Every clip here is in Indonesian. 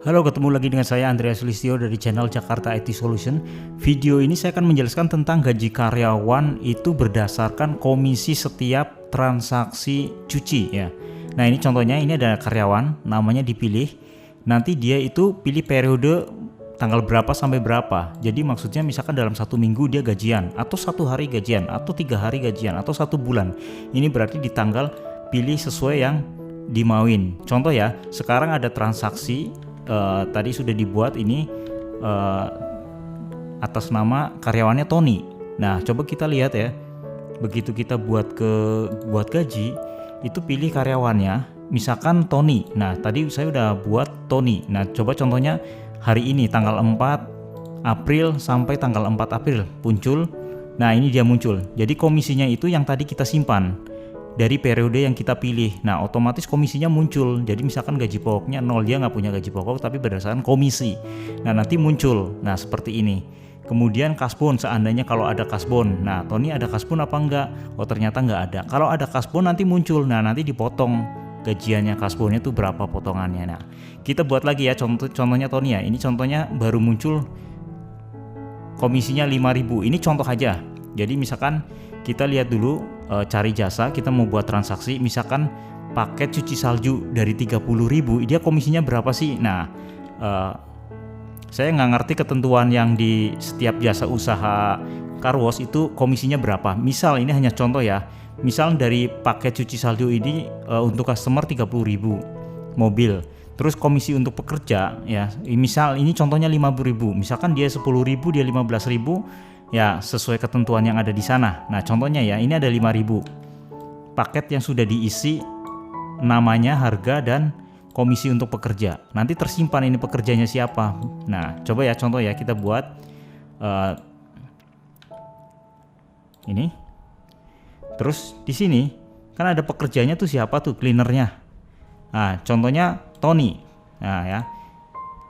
Halo, ketemu lagi dengan saya Andreas Sulistyo dari channel Jakarta IT Solution. Video ini saya akan menjelaskan tentang gaji karyawan itu berdasarkan komisi setiap transaksi cuci ya. Nah, ini contohnya, ini ada karyawan namanya dipilih. Nanti dia itu pilih periode tanggal berapa sampai berapa. Jadi maksudnya misalkan dalam 1 minggu dia gajian, atau 1 hari gajian, atau 3 hari gajian, atau 1 bulan. Ini berarti di tanggal pilih sesuai yang dimauin. Contoh ya, sekarang ada transaksi tadi sudah dibuat ini atas nama karyawannya Tony. Nah, coba kita lihat ya. Begitu kita buat gaji, itu pilih karyawannya, misalkan Tony. Nah, tadi saya udah buat Tony. Nah, coba contohnya hari ini tanggal 4 April sampai tanggal 4 April muncul. Nah, ini dia muncul. Jadi komisinya itu yang tadi kita simpan dari periode yang kita pilih. Nah, otomatis komisinya muncul. Jadi misalkan gaji pokoknya 0, dia nggak punya gaji pokok tapi berdasarkan komisi. Nah, nanti muncul. Nah, seperti ini. Kemudian kasbon, seandainya kalau ada kasbon. Nah, Tony ada kasbon apa enggak? Oh, ternyata nggak ada. Kalau ada kasbon nanti muncul. Nah, nanti dipotong gajiannya, kasbonnya itu berapa potongannya. Nah, kita buat lagi ya, contohnya Tony ya. Ini contohnya baru muncul komisinya 5.000. Ini contoh aja. Jadi misalkan kita lihat dulu, cari jasa, kita mau buat transaksi, misalkan paket cuci salju dari 30.000, dia komisinya berapa sih? Nah, saya nggak ngerti ketentuan yang di setiap jasa usaha car wash itu komisinya berapa. Misal ini hanya contoh ya, misal dari paket cuci salju ini untuk customer 30.000 mobil, terus komisi untuk pekerja ya, misal ini contohnya 50.000, misalkan dia 10.000, dia 15.000 ya, sesuai ketentuan yang ada di sana. Nah, contohnya ya, ini ada 5.000 paket yang sudah diisi namanya, harga, dan komisi untuk pekerja. Nanti tersimpan ini pekerjanya siapa. Nah, coba ya contoh ya, kita buat ini. Terus di sini kan ada pekerjanya tuh siapa tuh, cleanernya. Nah, contohnya Tony. Nah ya,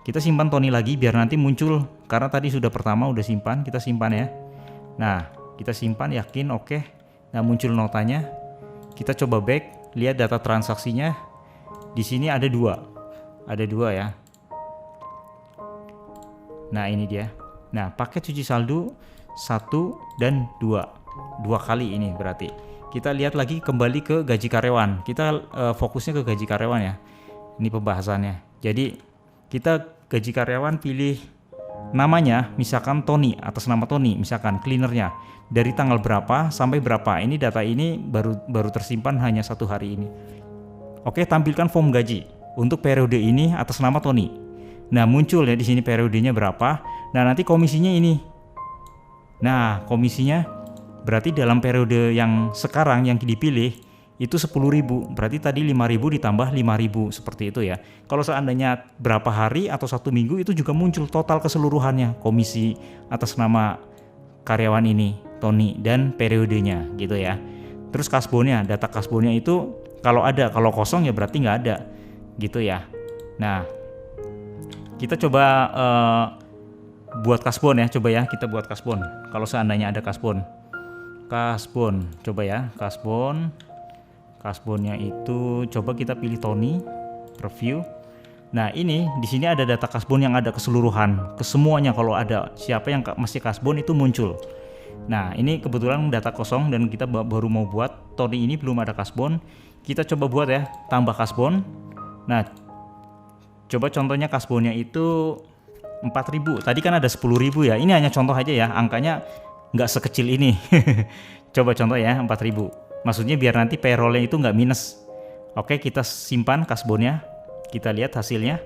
kita simpan Tony lagi biar nanti muncul, karena tadi sudah pertama udah simpan, kita simpan ya. Nah, kita simpan, yakin, oke. Nah, muncul notanya. Kita coba back, lihat data transaksinya. Di sini ada dua ya. Nah, ini dia. Nah, paket cuci saldo 1 dan 2 kali ini berarti. Kita lihat lagi kembali ke gaji karyawan. Kita fokusnya ke gaji karyawan ya. Ini pembahasannya. Jadi kita gaji karyawan pilih namanya, misalkan Tony, atas nama Tony, misalkan cleanernya dari tanggal berapa sampai berapa. Ini data ini baru tersimpan hanya 1 hari ini. Oke, tampilkan form gaji untuk periode ini atas nama Tony. Nah, muncul ya di sini periodenya berapa. Nah, nanti komisinya ini. Nah, komisinya berarti dalam periode yang sekarang yang dipilih itu 10.000, berarti tadi 5.000 ditambah 5.000, seperti itu ya. Kalau seandainya berapa hari atau 1 minggu, itu juga muncul total keseluruhannya komisi atas nama karyawan ini Tony dan periodenya gitu ya. Terus kasbonnya, data kasbonnya itu kalau ada, kalau kosong ya berarti nggak ada gitu ya. Nah, kita coba buat kasbon ya, coba ya kita buat kasbon. Kalau seandainya ada kasbon, coba ya, kasbonnya itu coba kita pilih Tony, review. Nah, ini di sini ada data kasbon yang ada keseluruhan, kesemuanya. Kalau ada siapa yang masih kasbon itu muncul. Nah, ini kebetulan data kosong dan kita baru mau buat Tony ini, belum ada kasbon. Kita coba buat ya, tambah kasbon. Nah, coba contohnya kasbonnya itu 4.000. Tadi kan ada 10.000 ya. Ini hanya contoh aja ya, angkanya nggak sekecil ini. Coba contoh ya, 4.000. Maksudnya biar nanti payroll-nya itu nggak minus. Oke, kita simpan kasbonnya. Kita lihat hasilnya.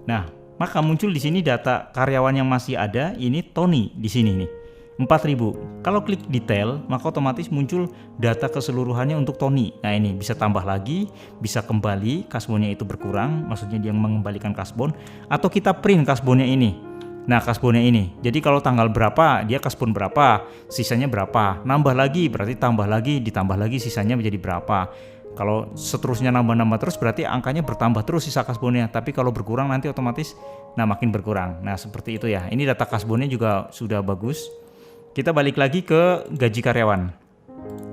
Nah, maka muncul di sini data karyawan yang masih ada. Ini Tony di sini nih, 4.000. Kalau klik detail, maka otomatis muncul data keseluruhannya untuk Tony. Nah, ini bisa tambah lagi, bisa kembali kasbonnya itu berkurang. Maksudnya dia mengembalikan kasbon. Atau kita print kasbonnya ini. Nah, kasbonnya ini. Jadi kalau tanggal berapa, dia kasbon berapa, sisanya berapa. Nambah lagi, berarti tambah lagi, ditambah lagi, sisanya menjadi berapa. Kalau seterusnya nambah-nambah terus, berarti angkanya bertambah terus sisa kasbonnya. Tapi kalau berkurang nanti otomatis, makin berkurang. Nah, seperti itu ya. Ini data kasbonnya juga sudah bagus. Kita balik lagi ke gaji karyawan.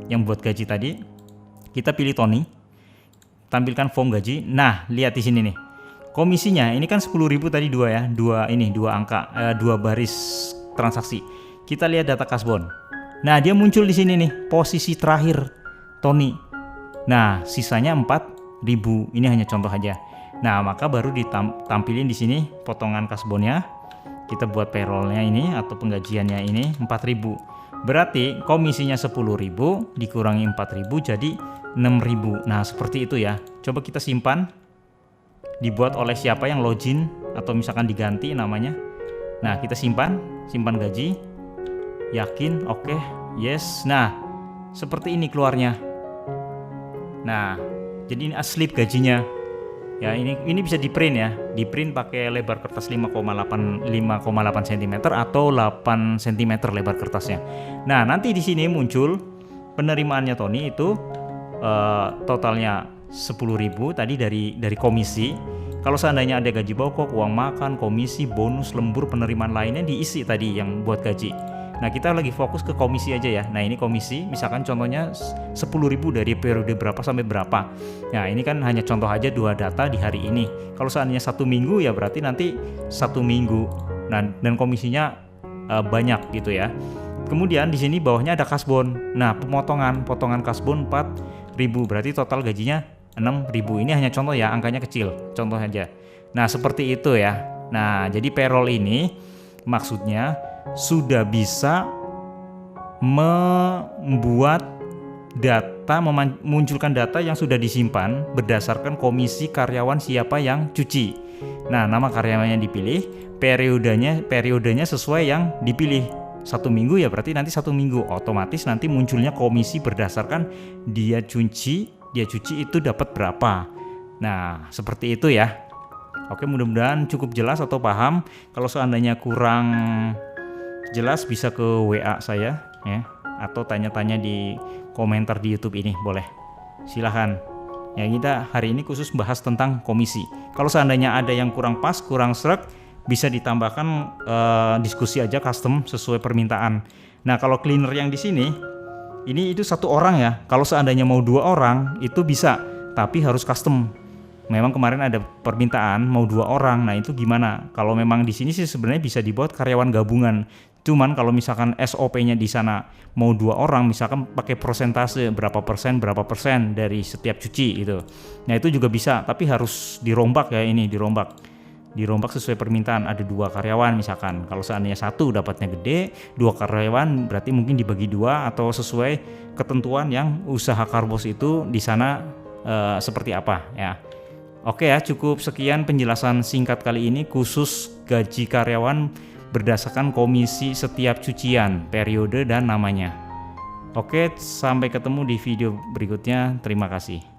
Yang buat gaji tadi, kita pilih Tony. tampilkan form gaji. Nah, lihat di sini nih. Komisinya ini kan 10.000 tadi dua ya, dua angka, dua baris transaksi. Kita lihat data kasbon. Nah, dia muncul di sini nih, posisi terakhir Tony. Nah, sisanya 4.000. Ini hanya contoh aja. Nah, maka baru ditampilin di sini potongan kasbonnya. Kita buat payrollnya ini atau penggajiannya ini 4.000. Berarti komisinya 10.000 dikurangi 4.000 jadi 6.000. Nah, seperti itu ya. Coba kita simpan. Dibuat oleh siapa yang login atau misalkan diganti namanya. Nah, kita simpan gaji. Yakin, oke, yes. Nah, seperti ini keluarnya. Nah, jadi ini slip gajinya. Ya, ini bisa di print ya. Di print pakai lebar kertas 5,8 cm atau 8 cm lebar kertasnya. Nah, nanti di sini muncul penerimaannya Tony itu totalnya 10.000 tadi dari komisi. Kalau seandainya ada gaji pokok, uang makan, komisi, bonus, lembur, penerimaan lainnya diisi tadi yang buat gaji. Nah, kita lagi fokus ke komisi aja ya. Nah, ini komisi, misalkan contohnya 10.000 dari periode berapa sampai berapa. Nah, ini kan hanya contoh aja dua data di hari ini. Kalau seandainya 1 minggu ya berarti nanti 1 minggu. Nah, dan komisinya banyak gitu ya. Kemudian di sini bawahnya ada kasbon. Nah, potongan kasbon 4.000 berarti total gajinya 6.000. Ini hanya contoh ya, angkanya kecil, contoh aja. Nah, seperti itu ya. Nah, jadi payroll ini maksudnya sudah bisa membuat data, memunculkan data yang sudah disimpan berdasarkan komisi karyawan siapa yang cuci. Nah, nama karyawannya dipilih, periodenya sesuai yang dipilih. 1 minggu ya berarti nanti 1 minggu otomatis nanti munculnya komisi berdasarkan dia cuci itu dapat berapa. Nah, seperti itu ya. Oke, mudah-mudahan cukup jelas atau paham. Kalau seandainya kurang jelas bisa ke WA saya ya, atau tanya-tanya di komentar di YouTube ini boleh. Silahkan. Ya, kita hari ini khusus bahas tentang komisi. Kalau seandainya ada yang kurang pas, kurang sreg, bisa ditambahkan diskusi aja custom sesuai permintaan. Nah, kalau cleaner yang di sini ini itu 1 orang ya. Kalau seandainya mau 2 orang itu bisa, tapi harus custom. Memang kemarin ada permintaan mau 2 orang. Nah, itu gimana? Kalau memang di sini sih sebenarnya bisa dibuat karyawan gabungan. Cuman kalau misalkan SOP-nya di sana mau 2 orang, misalkan pakai persentase berapa persen dari setiap cuci gitu. Nah, itu juga bisa, tapi harus dirombak ya, ini dirombak sesuai permintaan. Ada 2 karyawan misalkan. Kalau seandainya 1 dapatnya gede, 2 karyawan berarti mungkin dibagi 2 atau sesuai ketentuan yang usaha Karbos itu di sana seperti apa ya. Oke ya, cukup sekian penjelasan singkat kali ini khusus gaji karyawan berdasarkan komisi setiap cucian, periode dan namanya. Oke, sampai ketemu di video berikutnya. Terima kasih.